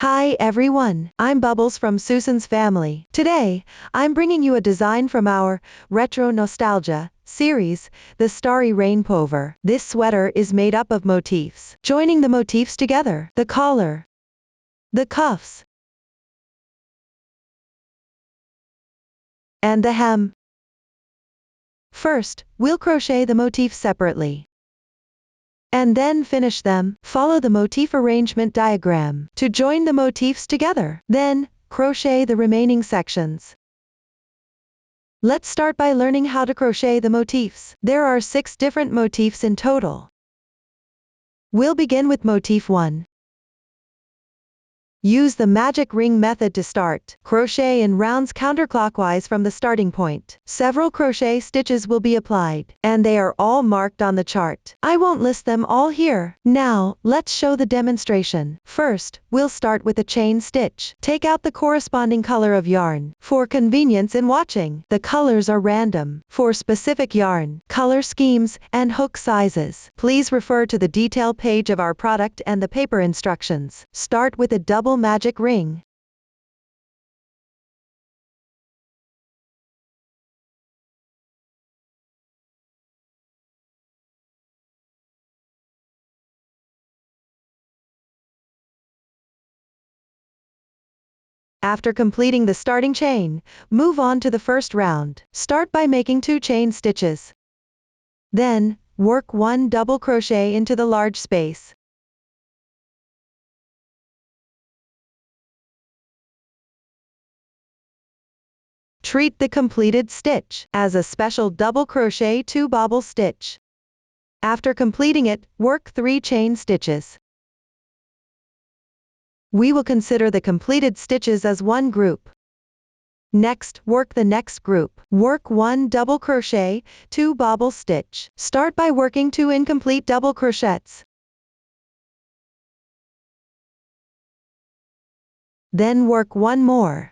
Hi everyone, I'm Bubbles from Susan's family. Today, I'm bringing you a design from our Retro Nostalgia series, the Starry Pullover. This sweater is made up of motifs. Joining the motifs together, the collar, the cuffs, and the hem. First, we'll crochet the motifs separately, and then finish them. Follow the motif arrangement diagram to join the motifs together. Then, crochet the remaining sections. Let's start by learning how to crochet the motifs. There are 6 different motifs in total. We'll begin with motif 1. Use the magic ring method to start. Crochet in rounds counterclockwise from the starting point. Several crochet stitches will be applied, and they are all marked on the chart. I won't list them all here. Now, let's show the demonstration. First, we'll start with a chain stitch. Take out the corresponding color of yarn. For convenience in watching, the colors are random. For specific yarn, color schemes, and hook sizes, please refer to the detail page of our product and the paper instructions. Start with a double magic ring. After completing the starting chain, move on to the first round. Start by making 2 chain stitches. Then, work 1 double crochet into the large space. Treat the completed stitch as a special double crochet 2 bobble stitch. After completing it, work 3 chain stitches. We will consider the completed stitches as one group. Next, work the next group. Work 1 double crochet, 2 bobble stitch. Start by working 2 incomplete double crochets. Then work 1 more.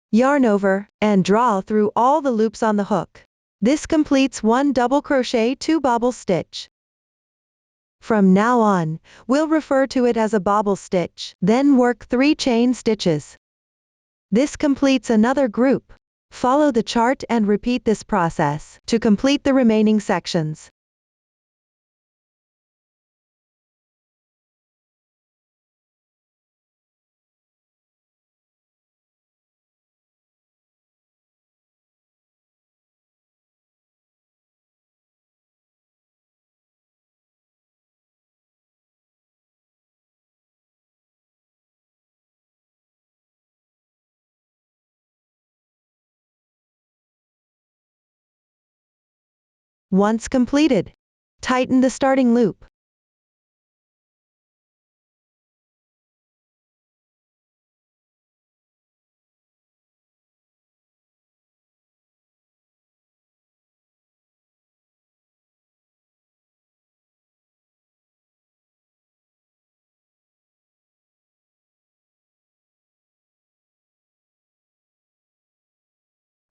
Yarn over, and draw through all the loops on the hook. This completes 1 double crochet 2 bobble stitch. From now on, we'll refer to it as a bobble stitch. Then work 3 chain stitches. This completes another group. Follow the chart and repeat this process to complete the remaining sections. Once completed, tighten the starting loop.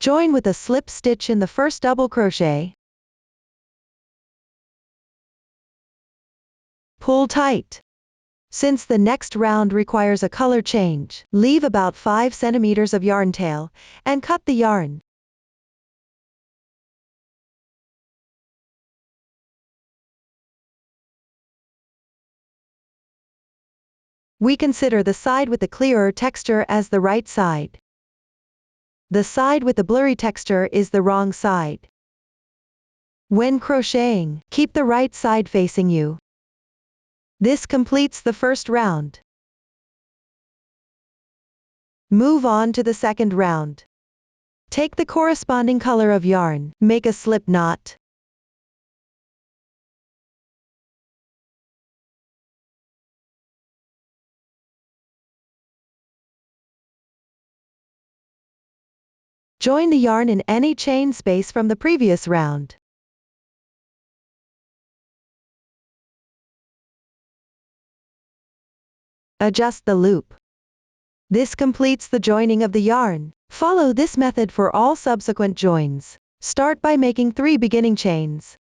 Join with a slip stitch in the first double crochet. Pull tight. Since the next round requires a color change, leave about 5 centimeters of yarn tail, and cut the yarn. We consider the side with the clearer texture as the right side. The side with the blurry texture is the wrong side. When crocheting, keep the right side facing you. This completes the first round. Move on to the second round. Take the corresponding color of yarn, make a slip knot. Join the yarn in any chain space from the previous round. Adjust the loop. This completes the joining of the yarn. Follow this method for all subsequent joins. Start by making 3 beginning chains.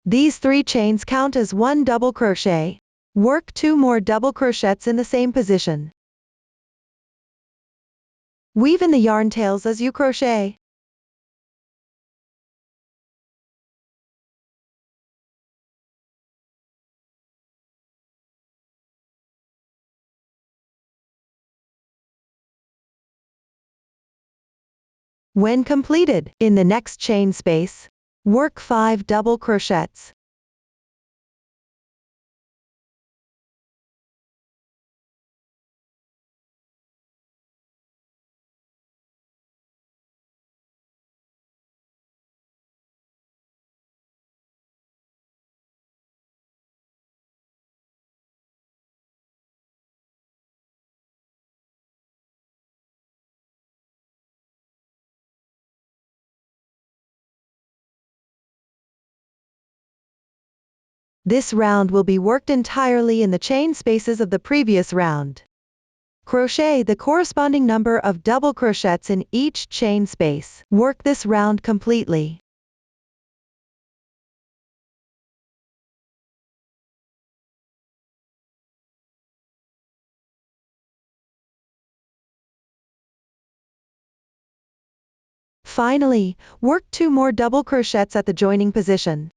These 3 chains count as 1 double crochet. Work 2 more double crochets in the same position. Weave in the yarn tails as you crochet. When completed, in the next chain space, work 5 double crochets. This round will be worked entirely in the chain spaces of the previous round. Crochet the corresponding number of double crochets in each chain space. Work this round completely. Finally, work 2 more double crochets at the joining position.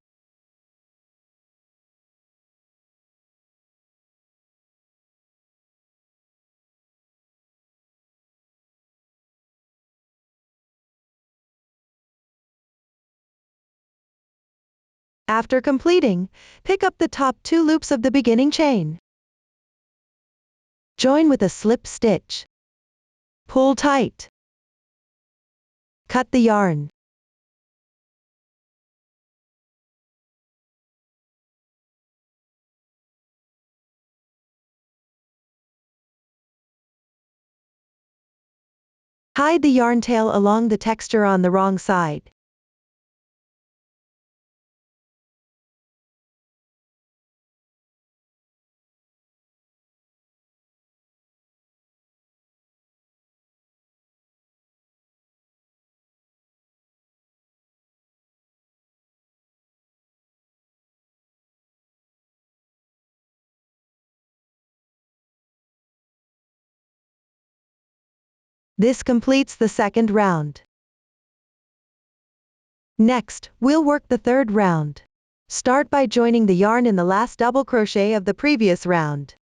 After completing, pick up the top 2 loops of the beginning chain. Join with a slip stitch. Pull tight. Cut the yarn. Hide the yarn tail along the texture on the wrong side. This completes the second round. Next, we'll work the third round. Start by joining the yarn in the last double crochet of the previous round.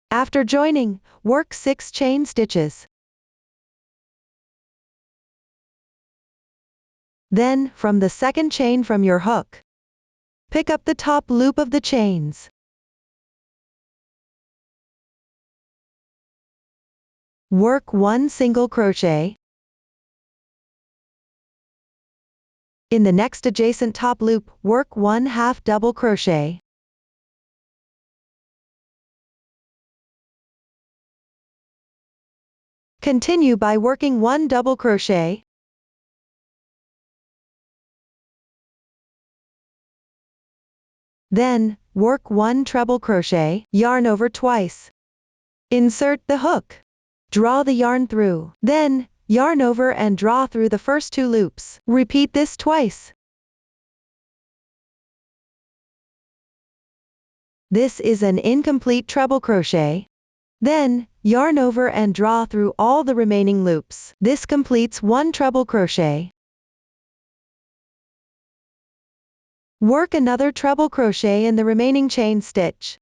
After joining, work 6 chain stitches. Then, from the second chain from your hook, pick up the top loop of the chains. Work 1 single crochet. In the next adjacent top loop, work 1 half double crochet. Continue by working 1 double crochet. Then, work 1 treble crochet, yarn over twice. Insert the hook. Draw the yarn through. Then, yarn over and draw through the first 2 loops. Repeat this twice. This is an incomplete treble crochet. Then, yarn over and draw through all the remaining loops. This completes 1 treble crochet. Work another treble crochet in the remaining chain stitch.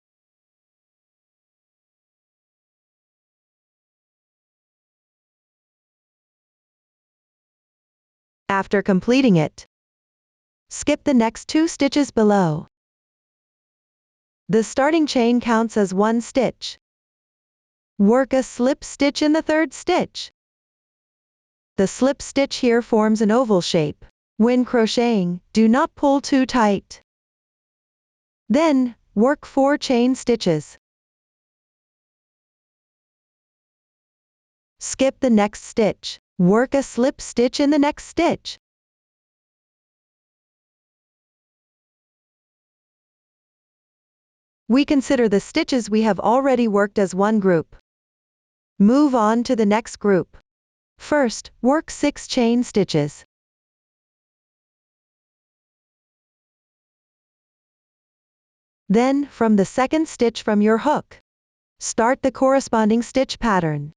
After completing it, skip the next 2 stitches below. The starting chain counts as 1 stitch. Work a slip stitch in the 3rd stitch. The slip stitch here forms an oval shape. When crocheting, do not pull too tight. Then, work 4 chain stitches. Skip the next stitch. Work a slip stitch in the next stitch. We consider the stitches we have already worked as one group. Move on to the next group. First, work 6 chain stitches. Then, from the second stitch from your hook, start the corresponding stitch pattern.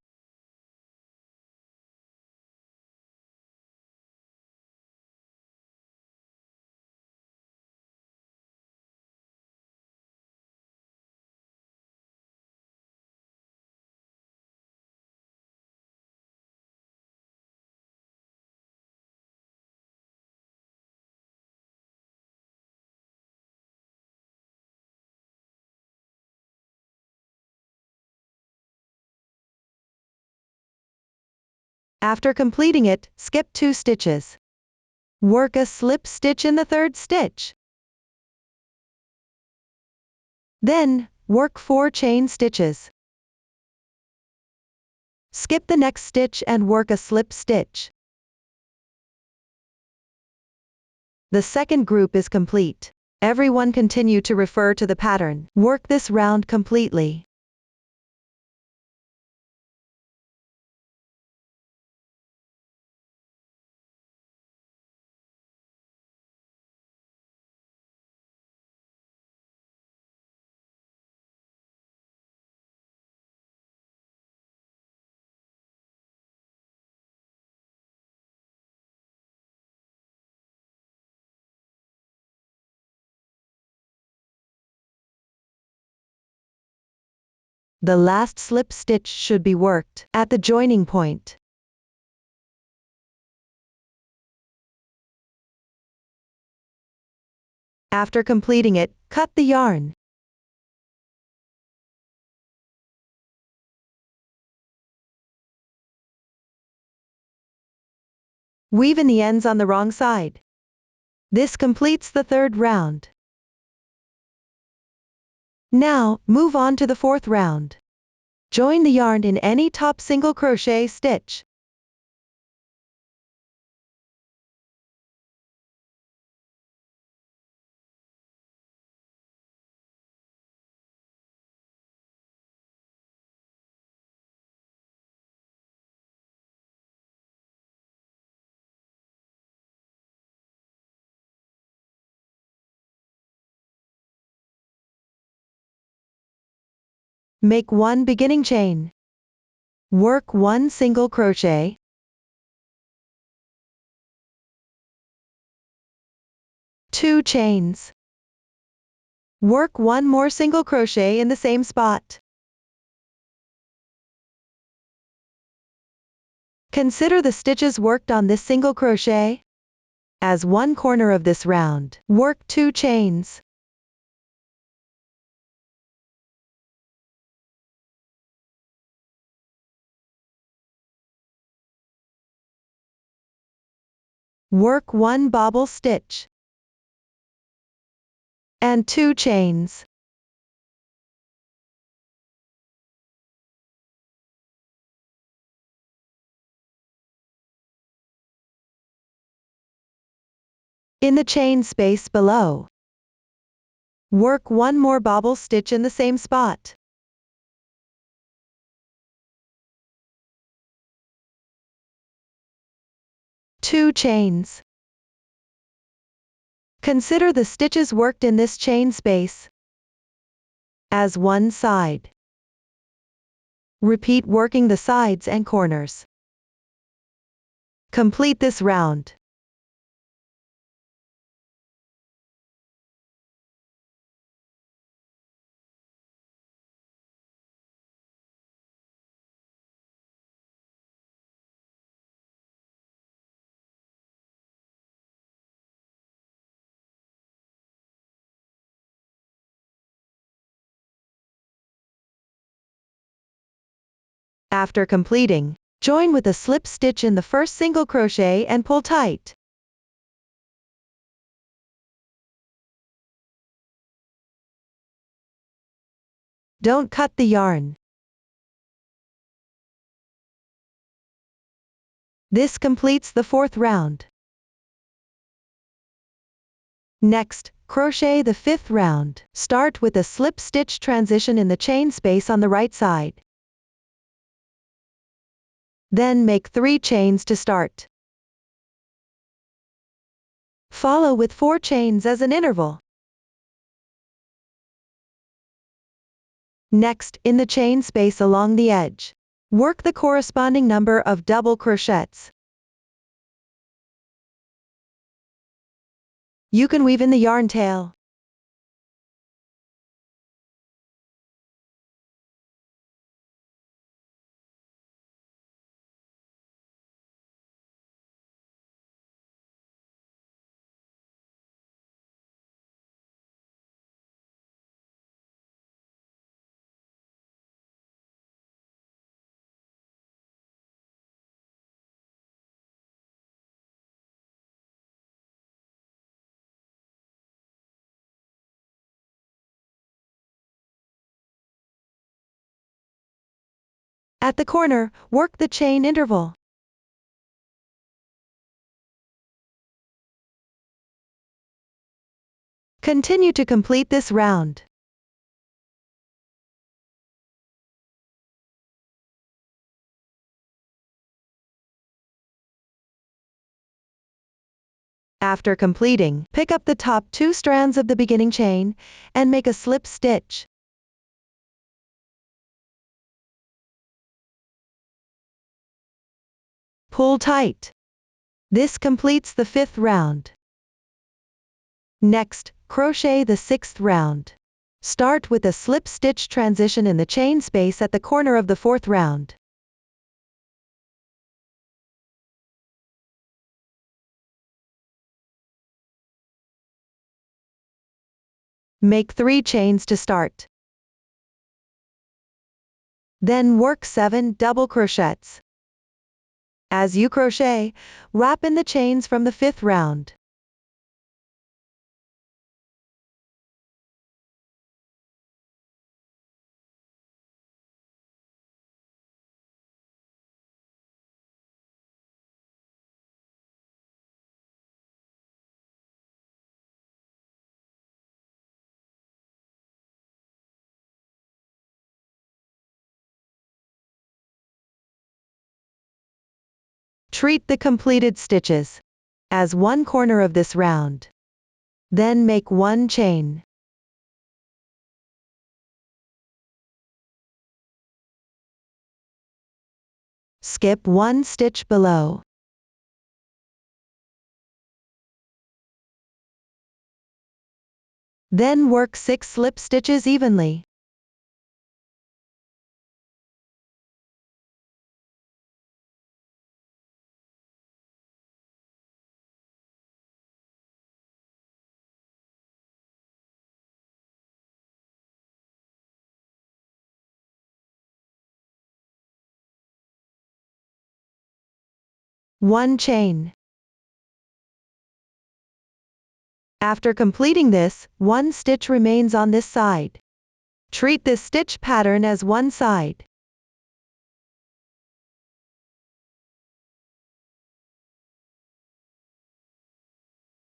After completing it, skip 2 stitches. Work a slip stitch in the third stitch. Then, work 4 chain stitches. Skip the next stitch and work a slip stitch. The second group is complete. Everyone continue to refer to the pattern. Work this round completely. The last slip stitch should be worked at the joining point. After completing it, cut the yarn. Weave in the ends on the wrong side. This completes the third round. Now, move on to the fourth round. Join the yarn in any top single crochet stitch. Make 1 beginning chain. Work 1 single crochet. Two chains. Work 1 more single crochet in the same spot. Consider the stitches worked on this single crochet as one corner of this round. Work 2 chains. Work 1 bobble stitch and 2 chains. In the chain space below, work 1 more bobble stitch in the same spot. Two chains. Consider the stitches worked in this chain space as one side. Repeat working the sides and corners. Complete this round. After completing, join with a slip stitch in the first single crochet and pull tight. Don't cut the yarn. This completes the 4th round. Next, crochet the 5th round. Start with a slip stitch transition in the chain space on the right side. Then make 3 chains to start. Follow with 4 chains as an interval. Next, in the chain space along the edge, work the corresponding number of double crochets. You can weave in the yarn tail. At the corner, work the chain interval. Continue to complete this round. After completing, pick up the top 2 strands of the beginning chain and make a slip stitch. Pull tight. This completes the 5th round. Next, crochet the 6th round. Start with a slip stitch transition in the chain space at the corner of the 4th round. Make 3 chains to start. Then work 7 double crochets. As you crochet, wrap in the chains from the 5th round. Treat the completed stitches as one corner of this round. Then make 1 chain. Skip 1 stitch below. Then work 6 slip stitches evenly. One chain. After completing this, 1 stitch remains on this side. Treat this stitch pattern as one side.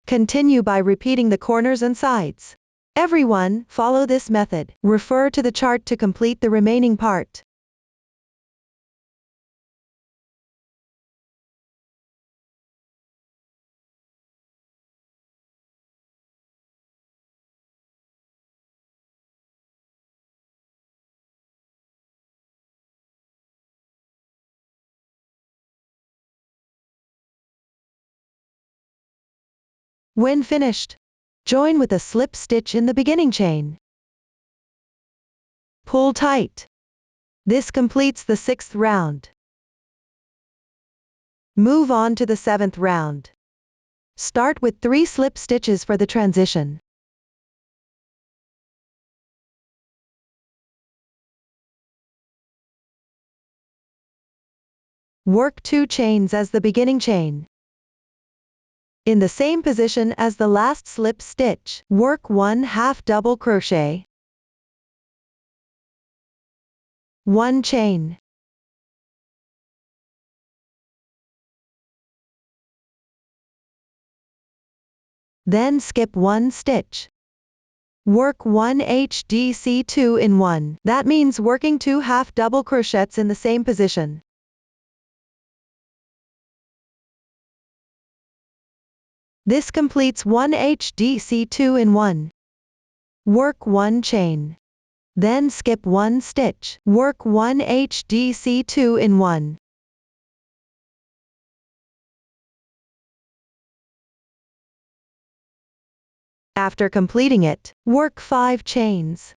Continue by repeating the corners and sides. Everyone, follow this method. Refer to the chart to complete the remaining part. When finished, join with a slip stitch in the beginning chain. Pull tight. This completes the 6th round. Move on to the 7th round. Start with 3 slip stitches for the transition. Work 2 chains as the beginning chain. In the same position as the last slip stitch, work 1/2 double crochet. 1 chain. Then skip 1 stitch. Work 1 HDC 2 in 1. That means working 2 half double crochets in the same position. This completes 1 HDC 2 in 1. Work 1 chain. Then skip 1 stitch. Work 1 HDC 2 in 1. After completing it, work 5 chains.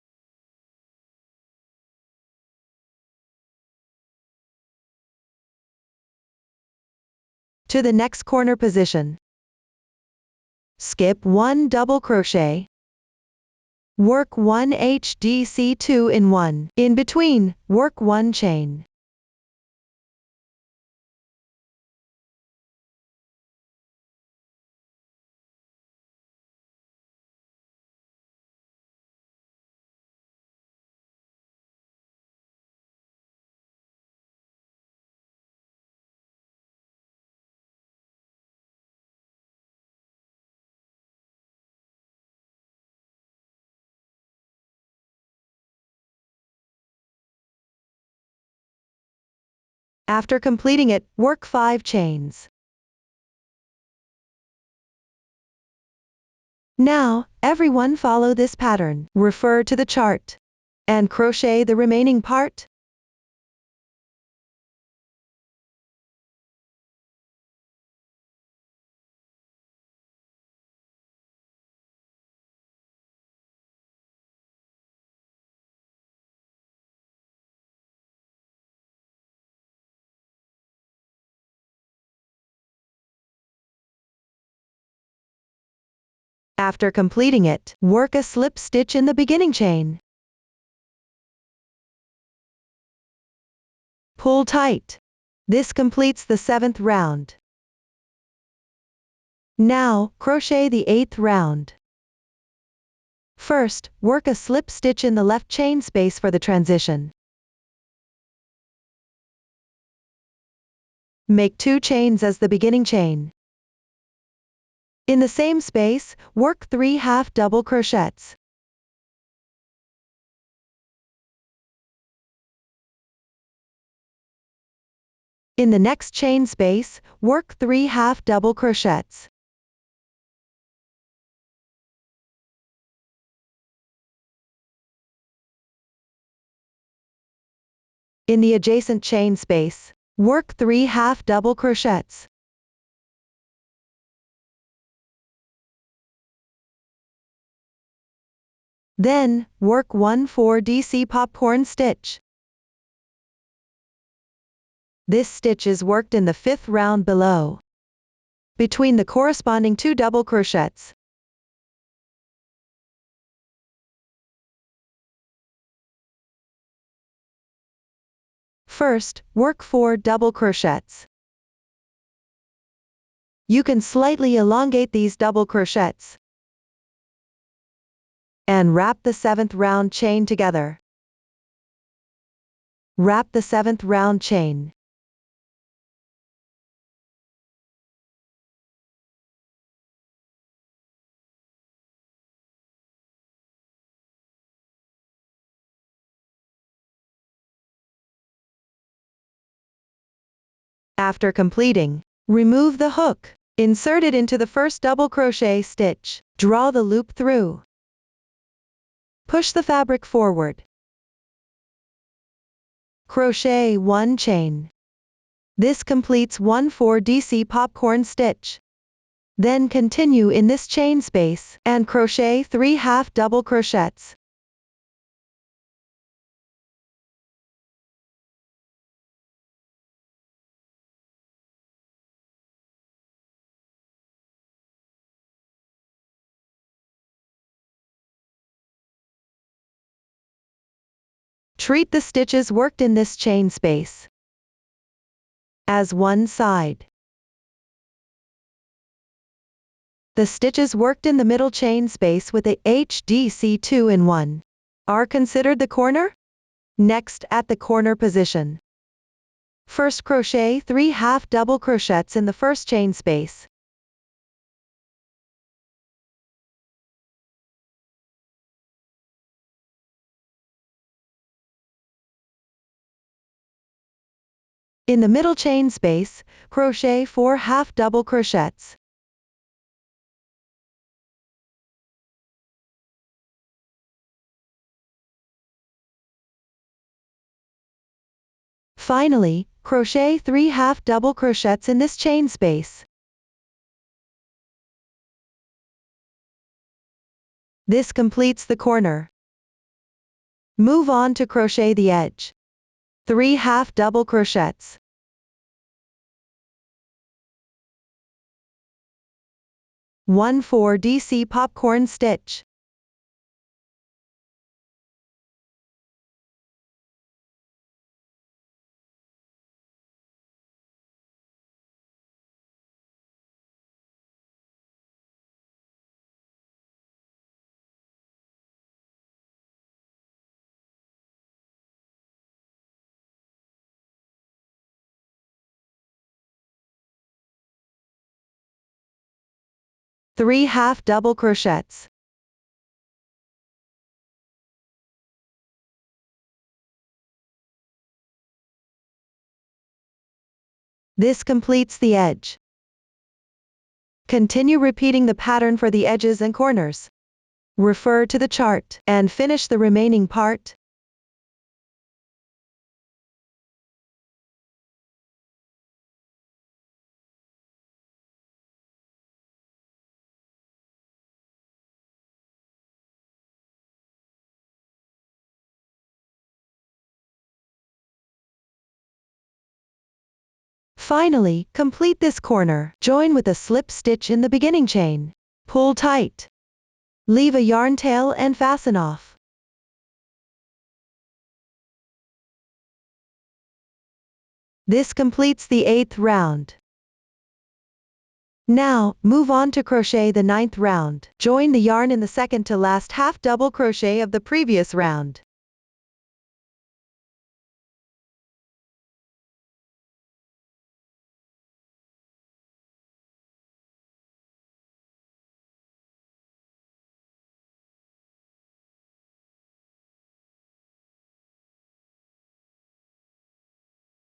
To the next corner position. Skip 1 double crochet. Work 1 HDC 2 in 1. In between, work 1 chain. After completing it, work 5 chains. Now, everyone follow this pattern. Refer to the chart. And crochet the remaining part. After completing it, work a slip stitch in the beginning chain. Pull tight. This completes the 7th round. Now, crochet the 8th round. First, work a slip stitch in the left chain space for the transition. Make 2 chains as the beginning chain. In the same space, work 3 half double crochets. In the next chain space, work 3 half double crochets. In the adjacent chain space, work 3 half double crochets. Then, work 1 4DC popcorn stitch. This stitch is worked in the 5th round below, between the corresponding 2 double crochets. First, work 4 double crochets. You can slightly elongate these double crochets and wrap the 7th round chain together. Wrap the 7th round chain. After completing, remove the hook. Insert it into the first double crochet stitch. Draw the loop through. Push the fabric forward. Crochet 1 chain. This completes 1 4DC popcorn stitch. Then continue in this chain space and crochet 3 half double crochets. Treat the stitches worked in this chain space as one side. The stitches worked in the middle chain space with a HDC 2 in 1 are considered the corner. Next, at the corner position, first crochet 3 half double crochets in the first chain space. In the middle chain space, crochet 4 half double crochets. Finally, crochet 3 half double crochets in this chain space. This completes the corner. Move on to crochet the edge. 3 half double crochets. 1 4 DC popcorn stitch. Three half double crochets. This completes the edge. Continue repeating the pattern for the edges and corners. Refer to the chart and finish the remaining part. Finally, complete this corner. Join with a slip stitch in the beginning chain. Pull tight. Leave a yarn tail and fasten off. This completes the 8th round. Now, move on to crochet the 9th round. Join the yarn in the second to last half double crochet of the previous round.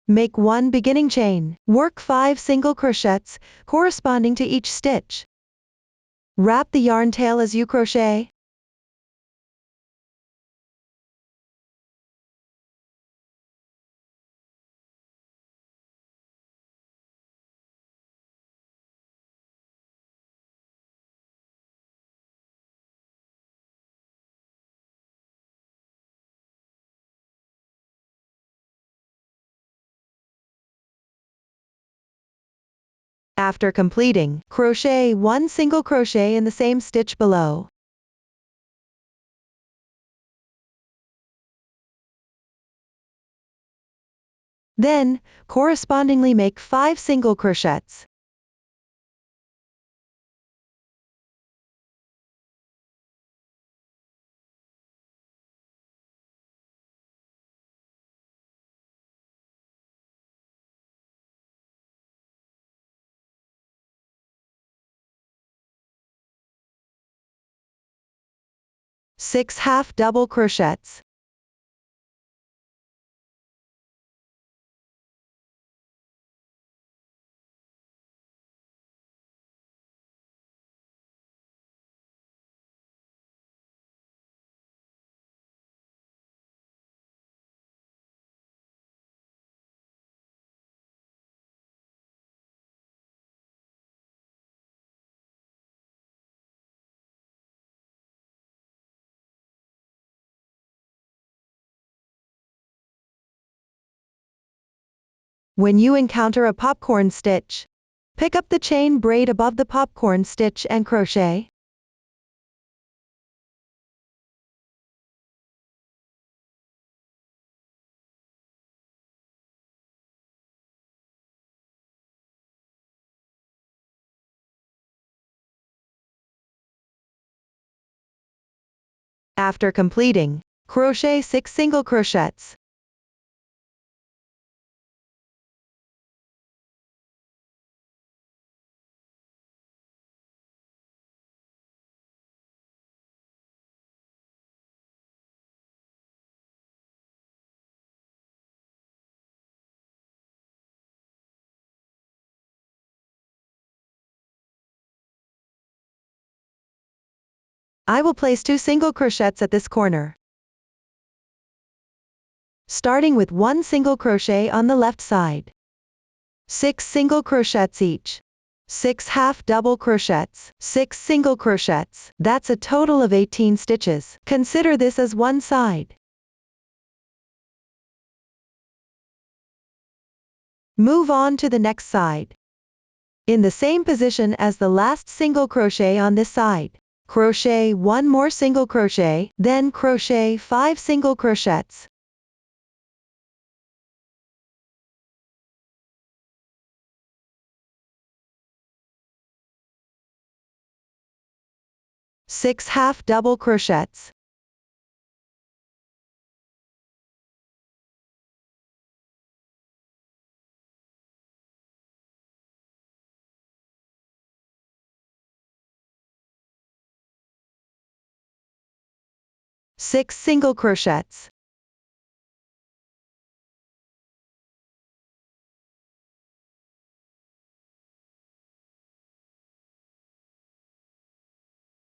Make 1 beginning chain. Work 5 single crochets, corresponding to each stitch. Wrap the yarn tail as you crochet. After completing, crochet 1 single crochet in the same stitch below. Then, correspondingly make 5 single crochets. Six half double crochets. When you encounter a popcorn stitch, pick up the chain braid above the popcorn stitch and crochet. After completing, crochet 6 single crochets. I will place 2 single crochets at this corner. Starting with 1 single crochet on the left side. 6 single crochets each. 6 half double crochets, 6 single crochets, that's a total of 18 stitches. Consider this as one side. Move on to the next side. In the same position as the last single crochet on this side, crochet 1 more single crochet, then crochet 5 single crochets. Six half double crochets. Six single crochets.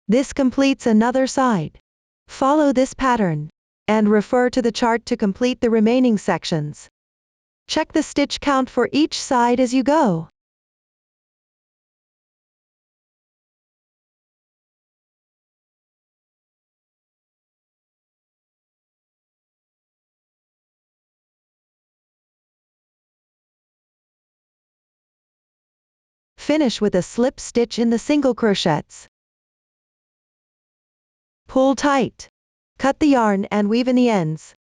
This completes another side. Follow this pattern and refer to the chart to complete the remaining sections. Check the stitch count for each side as you go. Finish with a slip stitch in the single crochets. Pull tight. Cut the yarn and weave in the ends.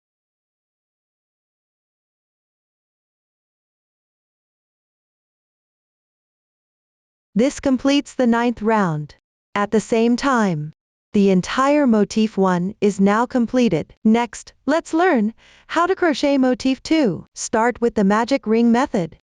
This completes the 9th round. At the same time, the entire motif 1 is now completed. Next, let's learn how to crochet motif 2. Start with the magic ring method.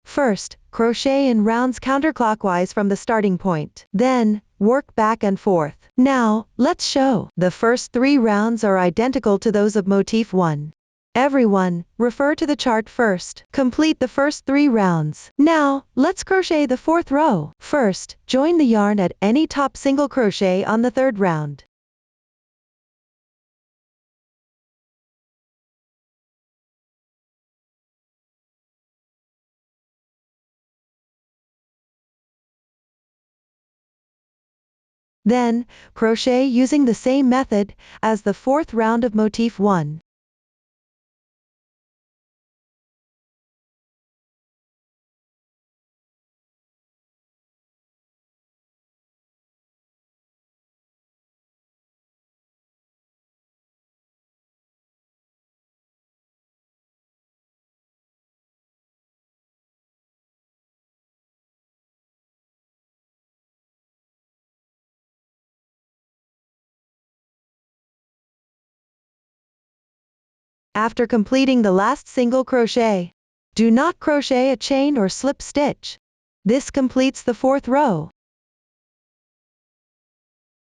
First, crochet in rounds counterclockwise from the starting point. Then, work back and forth. Now, let's show. The first 3 rounds are identical to those of motif 1. Everyone, refer to the chart first. Complete the first 3 rounds. Now, let's crochet the 4th row. First, join the yarn at any top single crochet on the 3rd round. Then, crochet using the same method as the 4th round of motif 1. After completing the last single crochet, do not crochet a chain or slip stitch. This completes the 4th row.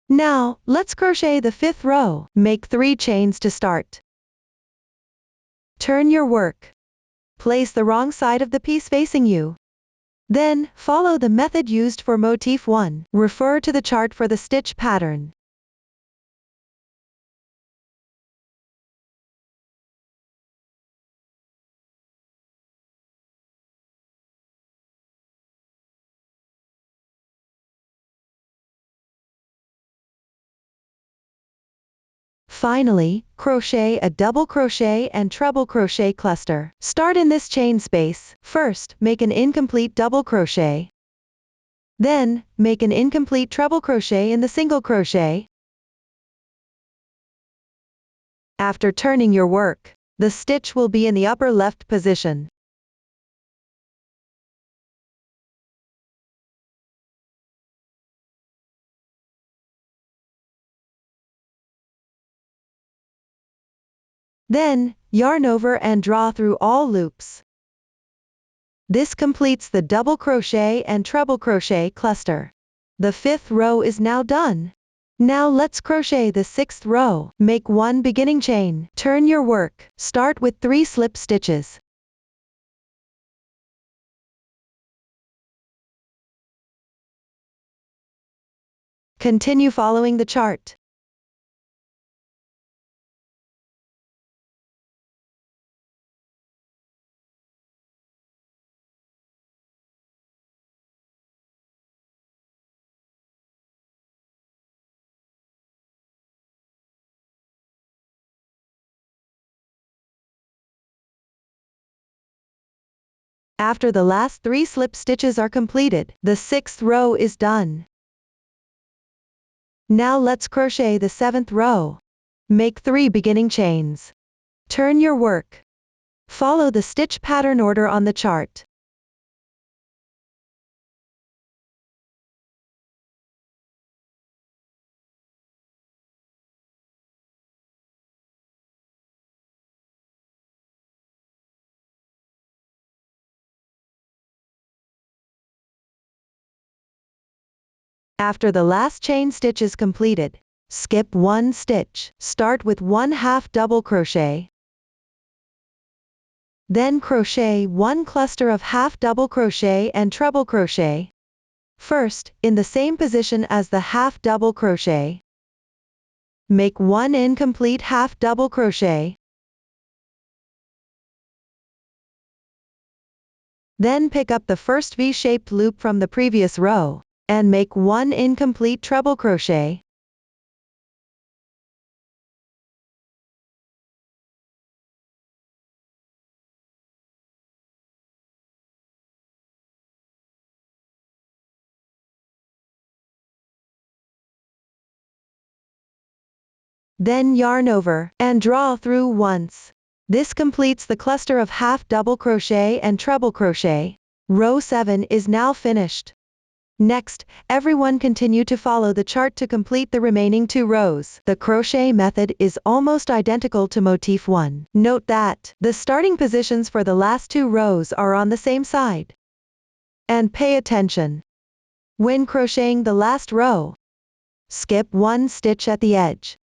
Now, let's crochet the 5th row. Make 3 chains to start. Turn your work. Place the wrong side of the piece facing you. Then, follow the method used for motif 1. Refer to the chart for the stitch pattern. Finally, crochet a double crochet and treble crochet cluster. Start in this chain space. First, make an incomplete double crochet. Then, make an incomplete treble crochet in the single crochet. After turning your work, the stitch will be in the upper left position. Then, yarn over and draw through all loops. This completes the double crochet and treble crochet cluster. The 5th row is now done. Now let's crochet the 6th row. Make 1 beginning chain. Turn your work. Start with 3 slip stitches. Continue following the chart. After the last 3 slip stitches are completed, the 6th row is done. Now let's crochet the 7th row. Make 3 beginning chains. Turn your work. Follow the stitch pattern order on the chart. After the last chain stitch is completed, skip 1 stitch. Start with 1/2 double crochet. Then crochet 1 cluster of half double crochet and treble crochet. First, in the same position as the half double crochet, make 1 incomplete half double crochet. Then pick up the first V-shaped loop from the previous row, and make 1 incomplete treble crochet. Then yarn over, and draw through once. This completes the cluster of half double crochet and treble crochet. Row 7 is now finished. Next, everyone continue to follow the chart to complete the remaining 2 rows. The crochet method is almost identical to motif 1. Note that the starting positions for the last 2 rows are on the same side. And pay attention. When crocheting the last row, skip 1 stitch at the edge.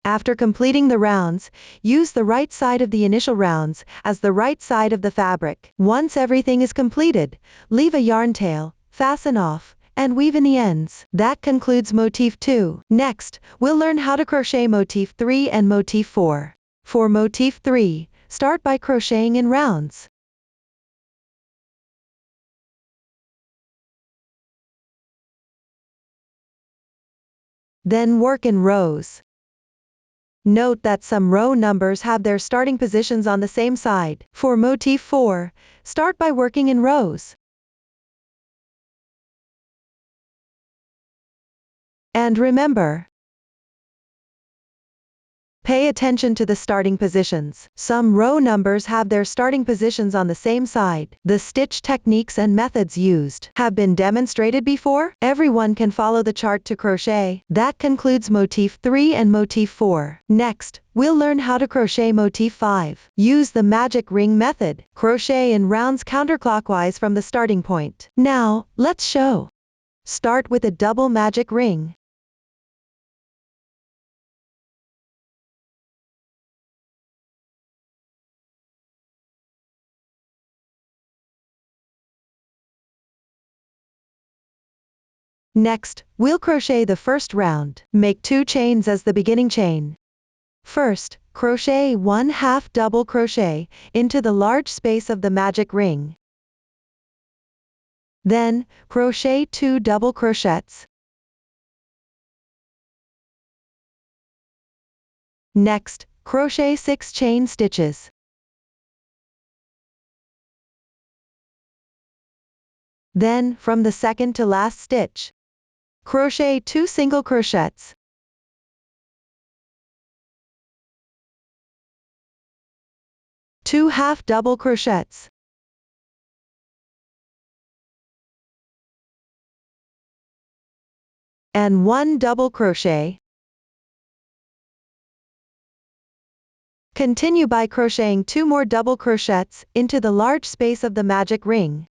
After completing the rounds, use the right side of the initial rounds as the right side of the fabric. Once everything is completed, leave a yarn tail, fasten off, and weave in the ends. That concludes motif 2. Next, we'll learn how to crochet motif 3 and motif 4. For motif 3, start by crocheting in rounds. Then work in rows. Note that some row numbers have their starting positions on the same side. For motif 4, start by working in rows. And remember, pay attention to the starting positions. Some row numbers have their starting positions on the same side. The stitch techniques and methods used have been demonstrated before. Everyone can follow the chart to crochet. That concludes motif 3 and motif 4. Next, we'll learn how to crochet motif 5. Use the magic ring method. Crochet in rounds counterclockwise from the starting point. Now, let's show. Start with a double magic ring. Next, we'll crochet the first round. Make 2 chains as the beginning chain. First, crochet 1/2 double crochet into the large space of the magic ring. Then, crochet 2 double crochets. Next, crochet 6 chain stitches. Then, from the second to last stitch, crochet 2 single crochets. Two half double crochets. And 1 double crochet. Continue by crocheting 2 more double crochets into the large space of the magic ring.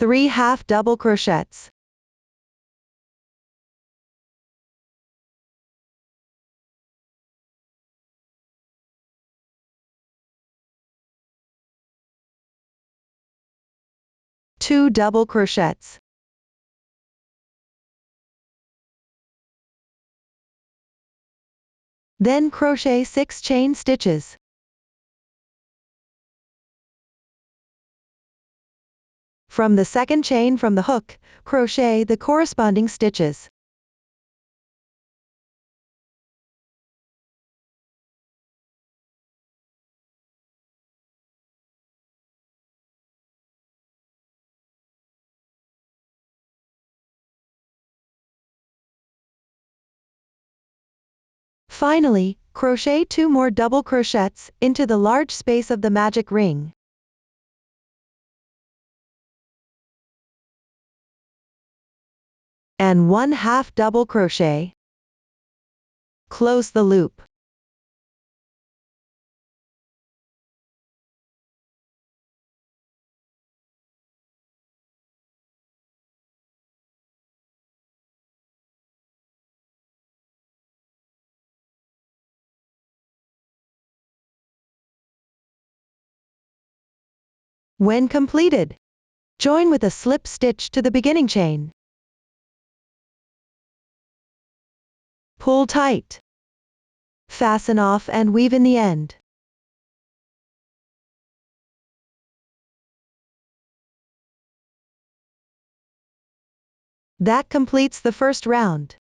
3 half double crochets. 2 double crochets. Then crochet 6 chain stitches. From the second chain from the hook, crochet the corresponding stitches. Finally, crochet 2 more double crochets into the large space of the magic ring. And 1/2 double crochet. Close the loop. When completed, join with a slip stitch to the beginning chain. Pull tight. Fasten off and weave in the end. That completes the first round.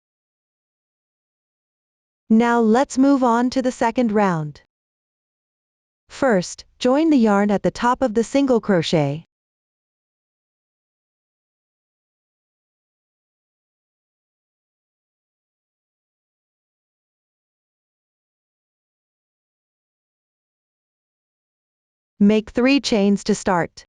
Now let's move on to the second round. First, join the yarn at the top of the single crochet. Make 3 chains to start.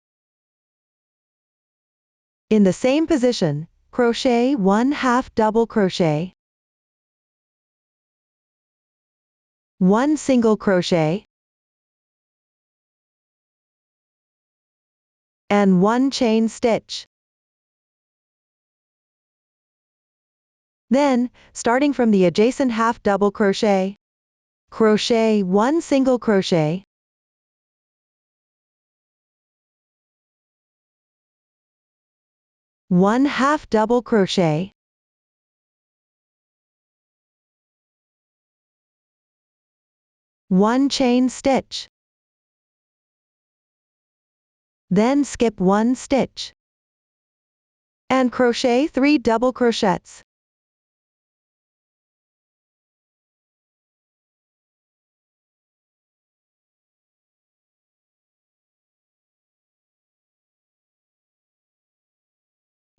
In the same position, crochet 1/2 double crochet, 1 single crochet, and 1 chain stitch. Then, starting from the adjacent half double crochet, crochet 1 single crochet, 1/2 double crochet, 1 chain stitch. Then skip 1 stitch. And crochet 3 double crochets.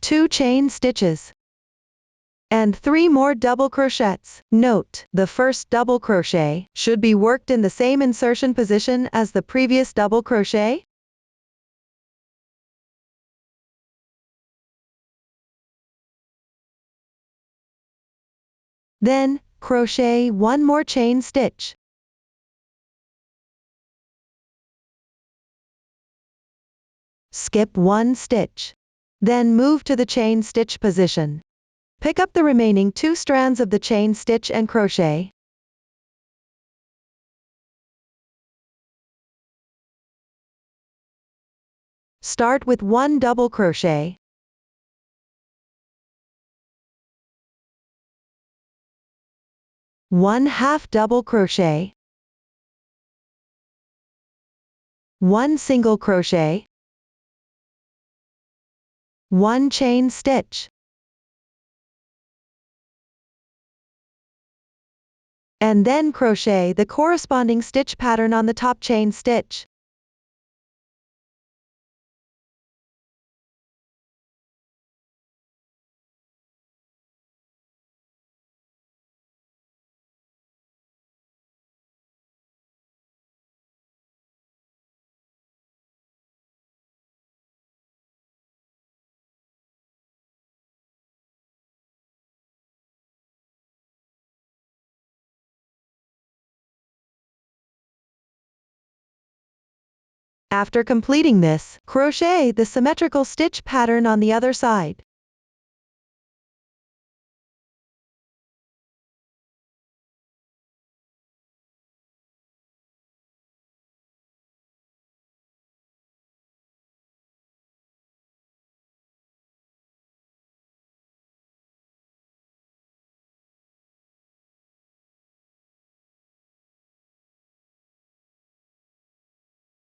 Two chain stitches. And 3 more double crochets. Note, the first double crochet should be worked in the same insertion position as the previous double crochet. Then, crochet 1 more chain stitch. Skip 1 stitch. Then move to the chain stitch position. Pick up the remaining 2 strands of the chain stitch and crochet. Start with 1 double crochet. One half double crochet, 1 single crochet, 1 chain stitch, and then crochet the corresponding stitch pattern on the top chain stitch. After completing this, crochet the symmetrical stitch pattern on the other side.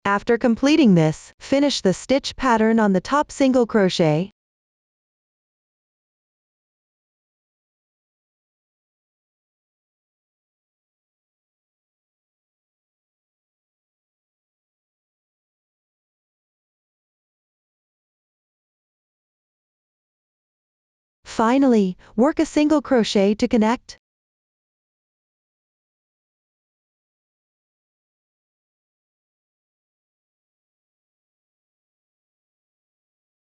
After completing this, finish the stitch pattern on the top single crochet. Finally, work a single crochet to connect.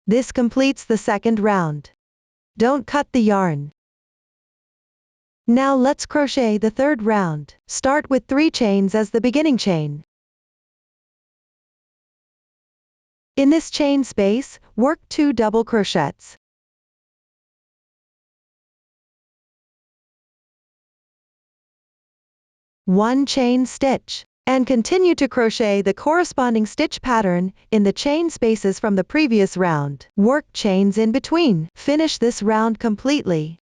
This completes the second round. Don't cut the yarn. Now let's crochet the third round. Start with 3 chains as the beginning chain. In this chain space, work 2 double crochets. One chain stitch, and continue to crochet the corresponding stitch pattern in the chain spaces from the previous round. Work chains in between. Finish this round completely.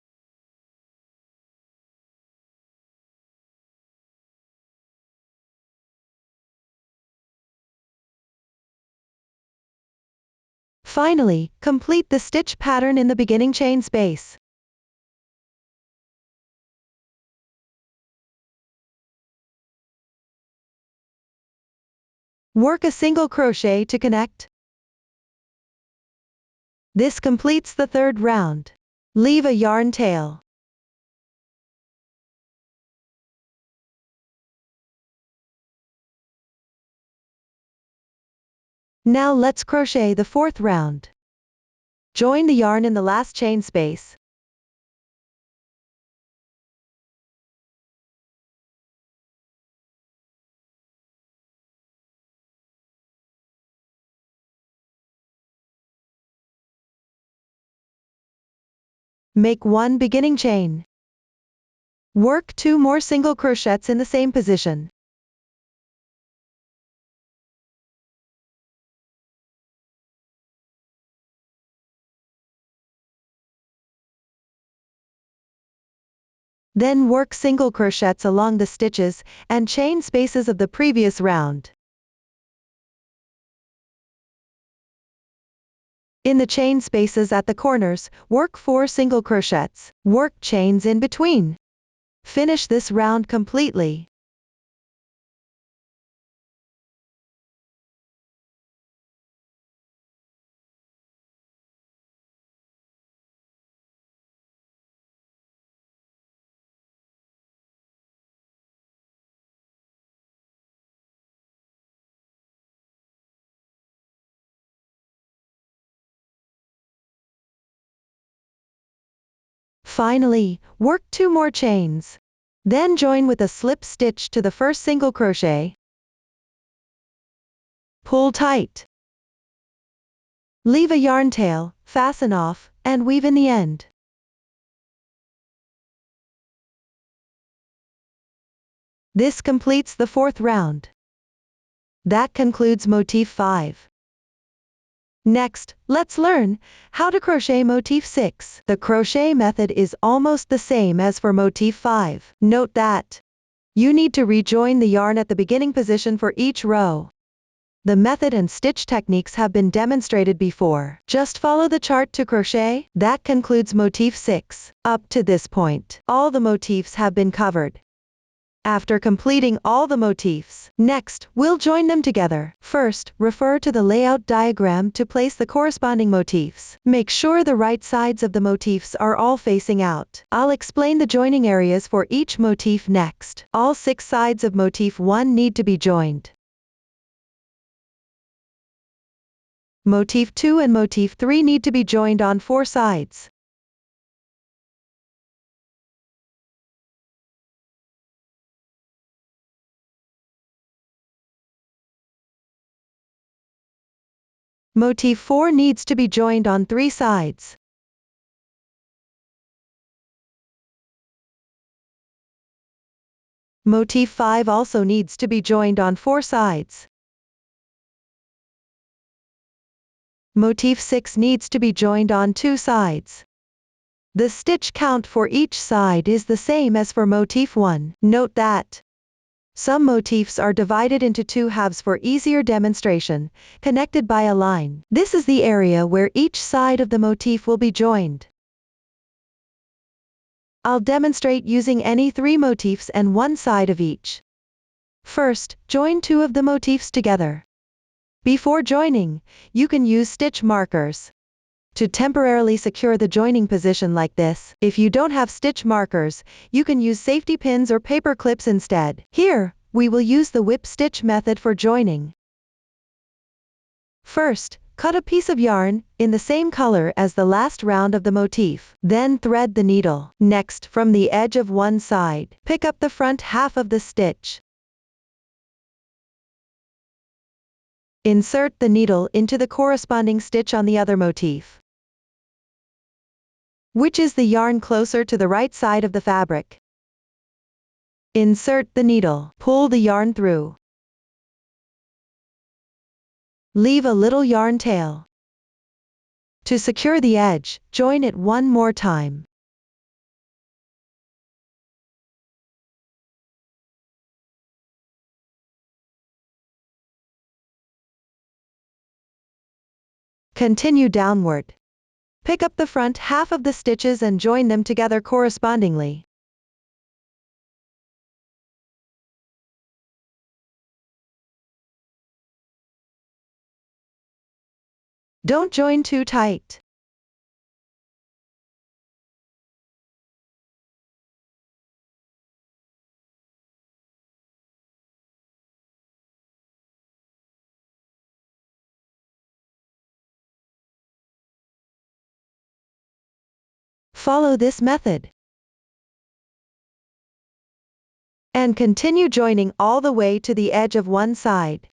Finally, complete the stitch pattern in the beginning chain space. Work a single crochet to connect. This completes the third round. Leave a yarn tail. Now let's crochet the fourth round. Join the yarn in the last chain space. Make 1 beginning chain. Work 2 more single crochets in the same position. Then work single crochets along the stitches and chain spaces of the previous round. In the chain spaces at the corners, work 4 single crochets. Work chains in between. Finish this round completely. Finally, work 2 more chains. Then join with a slip stitch to the first single crochet. Pull tight. Leave a yarn tail, fasten off, and weave in the end. This completes the fourth round. That concludes motif 5. Next, let's learn how to crochet motif 6. The crochet method is almost the same as for motif 5. Note that you need to rejoin the yarn at the beginning position for each row. The method and stitch techniques have been demonstrated before. Just follow the chart to crochet. That concludes motif 6. Up to this point, all the motifs have been covered. After completing all the motifs, next, we'll join them together. First, refer to the layout diagram to place the corresponding motifs. Make sure the right sides of the motifs are all facing out. I'll explain the joining areas for each motif next. All 6 sides of motif 1 need to be joined. Motif 2 and motif 3 need to be joined on 4 sides. Motif 4 needs to be joined on 3 sides. Motif 5 also needs to be joined on 4 sides. Motif 6 needs to be joined on 2 sides. The stitch count for each side is the same as for motif 1. Note that Some motifs are divided into two halves for easier demonstration, connected by a line. This is the area where each side of the motif will be joined. I'll demonstrate using any three motifs and one side of each. First, join two of the motifs together. Before joining, you can use stitch markers to temporarily secure the joining position like this. If you don't have stitch markers, you can use safety pins or paper clips instead. Here, we will use the whip stitch method for joining. First, cut a piece of yarn in the same color as the last round of the motif. Then thread the needle. Next, from the edge of one side, pick up the front half of the stitch. Insert the needle into the corresponding stitch on the other motif, which is the yarn closer to the right side of the fabric. Insert the needle. Pull the yarn through. Leave a little yarn tail. To secure the edge, join it one more time. Continue downward. Pick up the front half of the stitches and join them together correspondingly. Don't join too tight. Follow this method. And continue joining all the way to the edge of one side.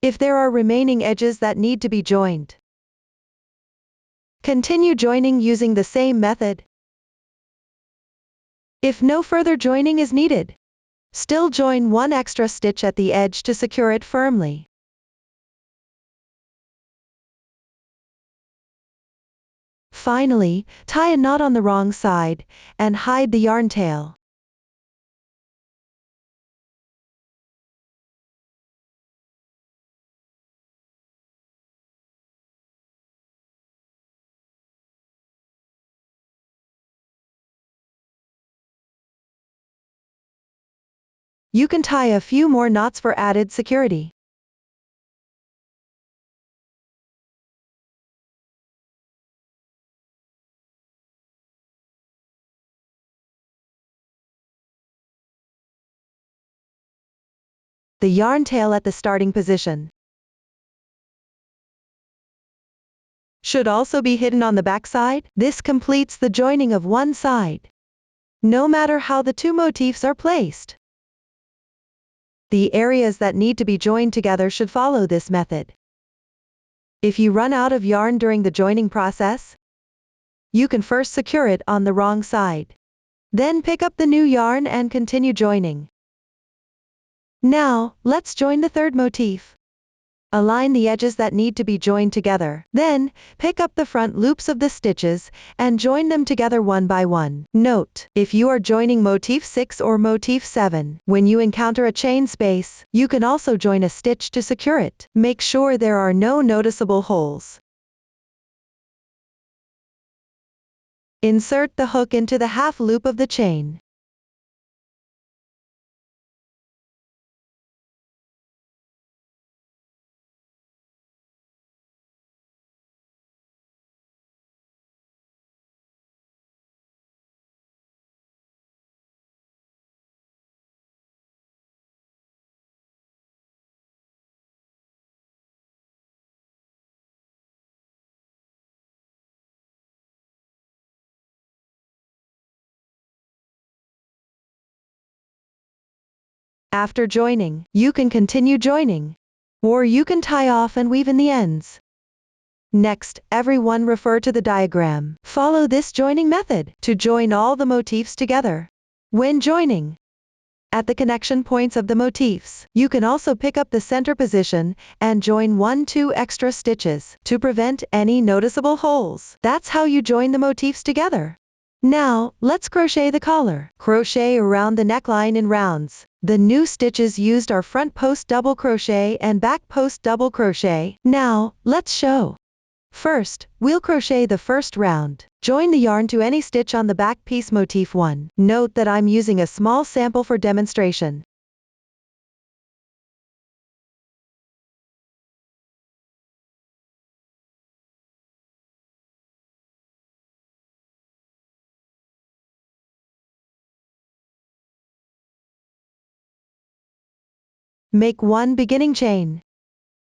If there are remaining edges that need to be joined, continue joining using the same method. If no further joining is needed, still join one extra stitch at the edge to secure it firmly. Finally, tie a knot on the wrong side, and hide the yarn tail. You can tie a few more knots for added security. The yarn tail at the starting position should also be hidden on the back side. This completes the joining of one side, no matter how the two motifs are placed. The areas that need to be joined together should follow this method. If you run out of yarn during the joining process, you can first secure it on the wrong side. Then pick up the new yarn and continue joining. Now, let's join the third motif. Align the edges that need to be joined together. Then, pick up the front loops of the stitches and join them together one by one. Note, if you are joining motif 6 or motif 7, when you encounter a chain space, you can also join a stitch to secure it. Make sure there are no noticeable holes. Insert the hook into the half loop of the chain. After joining, you can continue joining. Or you can tie off and weave in the ends. Next, everyone refer to the diagram. Follow this joining method to join all the motifs together. When joining, at the connection points of the motifs, you can also pick up the center position and join 1-2 extra stitches to prevent any noticeable holes. That's how you join the motifs together. Now, let's crochet the collar. Crochet around the neckline in rounds. The new stitches used are front post double crochet and back post double crochet. Now, let's show. First, we'll crochet the first round. Join the yarn to any stitch on the back piece motif 1. Note that I'm using a small sample for demonstration. Make 1 beginning chain.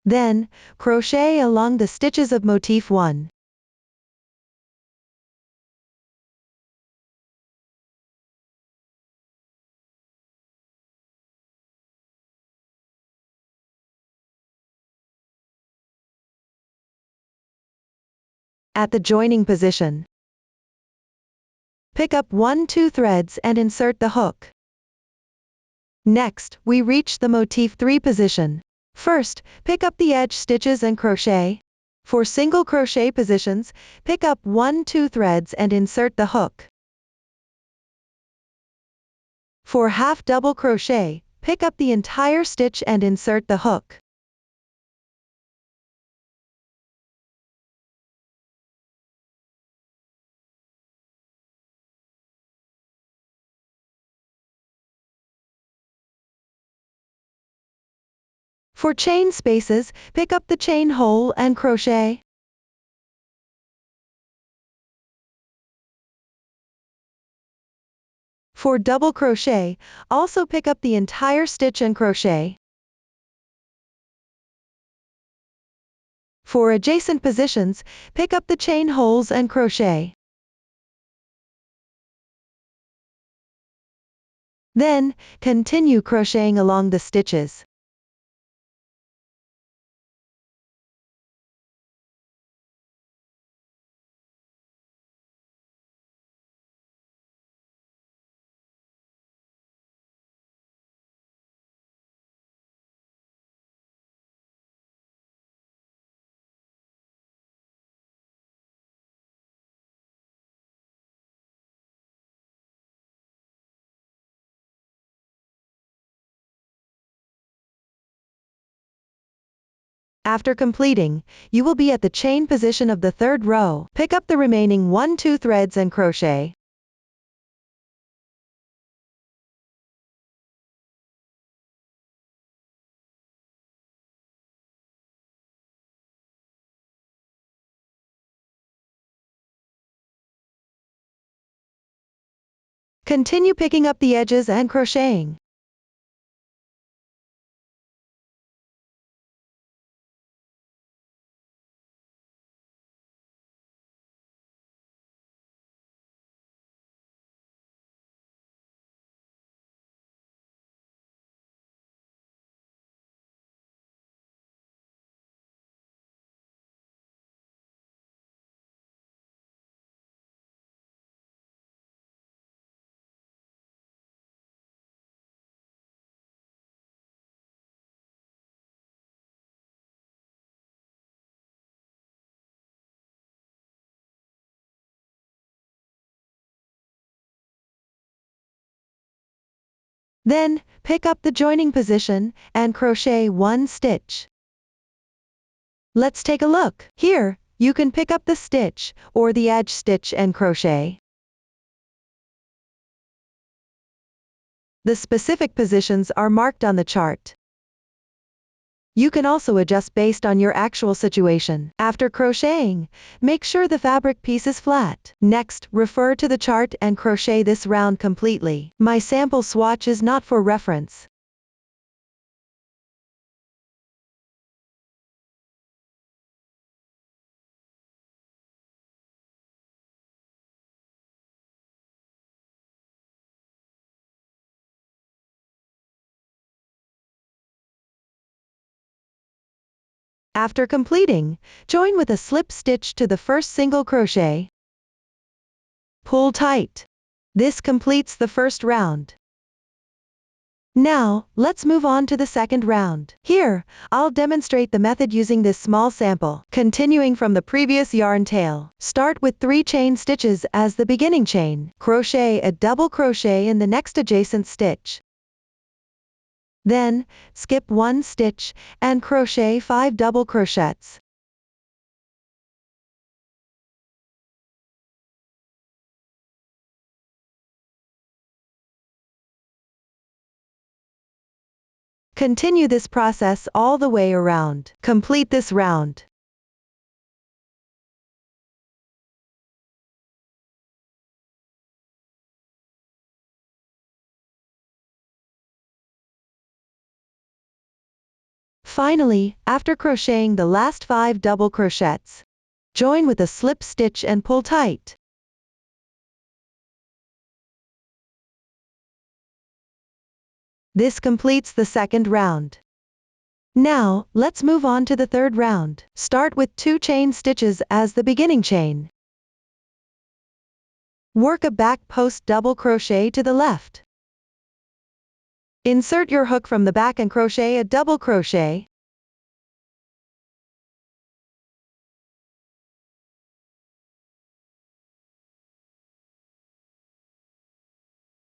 Then, crochet along the stitches of motif 1. At the joining position, pick up 1-2 threads and insert the hook. Next, we reach the motif 3 position. First, pick up the edge stitches and crochet. For single crochet positions, pick up 1-2 threads and insert the hook. For half double crochet, pick up the entire stitch and insert the hook. For chain spaces, pick up the chain hole and crochet. For double crochet, also pick up the entire stitch and crochet. For adjacent positions, pick up the chain holes and crochet. Then, continue crocheting along the stitches. After completing, you will be at the chain position of the third row. Pick up the remaining 1-2 threads and crochet. Continue picking up the edges and crocheting. Then, pick up the joining position and crochet 1 stitch. Let's take a look. Here, you can pick up the stitch or the edge stitch and crochet. The specific positions are marked on the chart. You can also adjust based on your actual situation. After crocheting, make sure the fabric piece is flat. Next, refer to the chart and crochet this round completely. My sample swatch is not for reference. After completing, join with a slip stitch to the first single crochet. Pull tight. This completes the first round. Now, let's move on to the second round. Here, I'll demonstrate the method using this small sample. Continuing from the previous yarn tail, start with 3 chain stitches as the beginning chain. Crochet a double crochet in the next adjacent stitch. Then, skip 1 stitch, and crochet 5 double crochets. Continue this process all the way around. Complete this round. Finally, after crocheting the last 5 double crochets, join with a slip stitch and pull tight. This completes the second round. Now, let's move on to the third round. Start with 2 chain stitches as the beginning chain. Work a back post double crochet to the left. Insert your hook from the back and crochet a double crochet.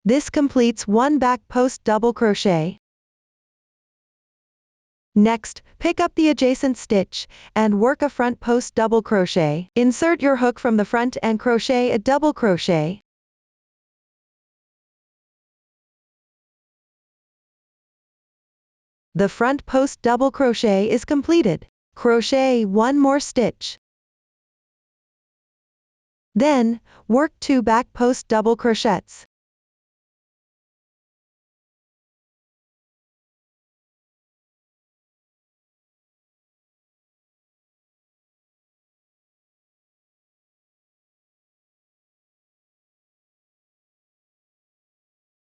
This completes 1 back post double crochet. Next, pick up the adjacent stitch, and work a front post double crochet. Insert your hook from the front and crochet a double crochet. The front post double crochet is completed. Crochet 1 more stitch. Then, work 2 back post double crochets.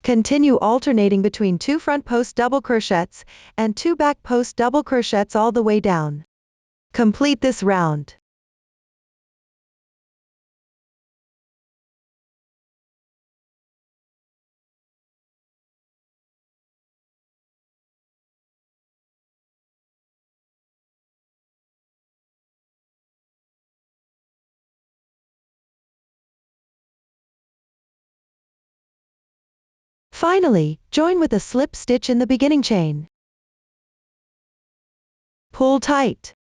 Continue alternating between 2 front post double crochets and 2 back post double crochets all the way down. Complete this round. Finally, join with a slip stitch in the beginning chain. Pull tight.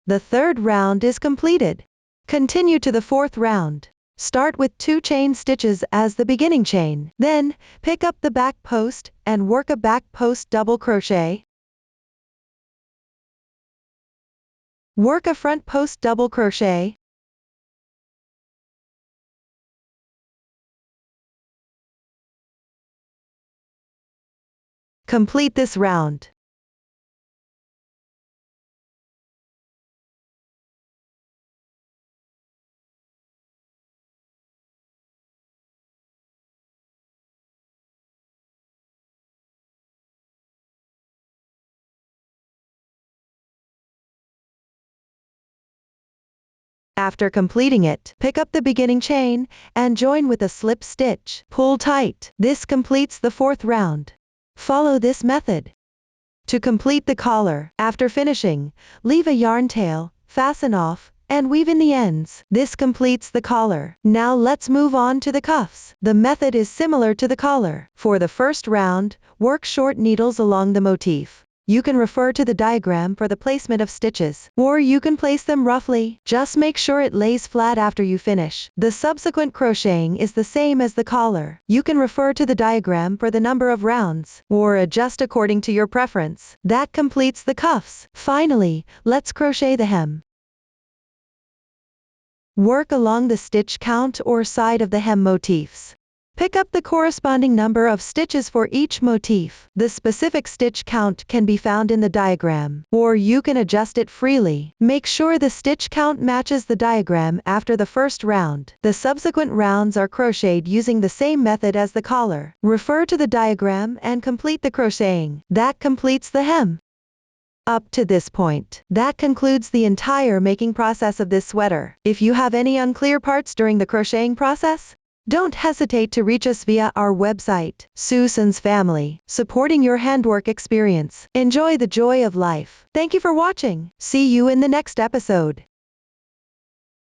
The third round is completed. Continue to the fourth round. Start with 2 chain stitches as the beginning chain. Then, pick up the back post, and work a back post double crochet. Work a front post double crochet. Complete this round. After completing it, pick up the beginning chain, and join with a slip stitch. Pull tight. This completes the fourth round. Follow this method. To complete the collar, after finishing, leave a yarn tail, fasten off, and weave in the ends. This completes the collar. Now let's move on to the cuffs. The method is similar to the collar. For the first round, work short needles along the motif. You can refer to the diagram for the placement of stitches, or you can place them roughly. Just make sure it lays flat after you finish. The subsequent crocheting is the same as the collar. You can refer to the diagram for the number of rounds, or adjust according to your preference. That completes the cuffs. Finally, let's crochet the hem. Work along the stitch count or side of the hem motifs. Pick up the corresponding number of stitches for each motif. The specific stitch count can be found in the diagram, or you can adjust it freely. Make sure the stitch count matches the diagram after the first round. The subsequent rounds are crocheted using the same method as the collar. Refer to the diagram and complete the crocheting. That completes the hem. Up to this point, that concludes the entire making process of this sweater. If you have any unclear parts during the crocheting process, don't hesitate to reach us via our website, Susan's Family, supporting your handwork experience. Enjoy the joy of life. Thank you for watching. See you in the next episode.